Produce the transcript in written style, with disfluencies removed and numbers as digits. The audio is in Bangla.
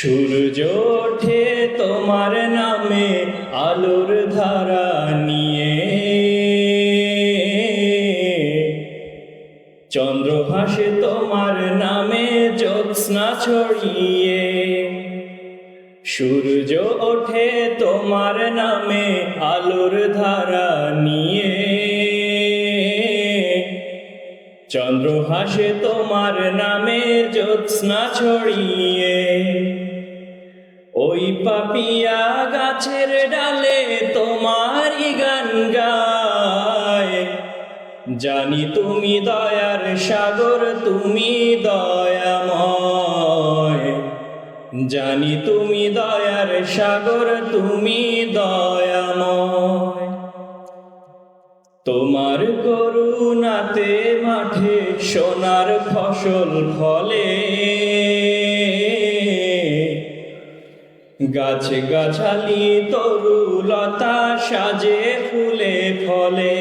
সূর্য ওঠে তোমার নামে আলোর ধারা নিয়ে, চন্দ্র হাসে তোমার নামে জ্যোৎস্না ছড়িয়ে। সূর্য ওঠে তোমার নামে আলোর ধারা নিয়ে, চন্দ্র হাসে তোমার নামে জ্যোৎস্না ছড়িয়ে। ওই পাপিয়া গাছের ডালে তোমারই গান গায়, জানি তুমি দয়ার সাগর, তুমি দয়াময়। জানি তুমি দয়ার সাগর, তুমি দয়াময়। তোমার করুণাতে মাঠে সোনার ফসল ফলে, গাছে গাছালি তরুলতা সাজে ফুলে ফলে।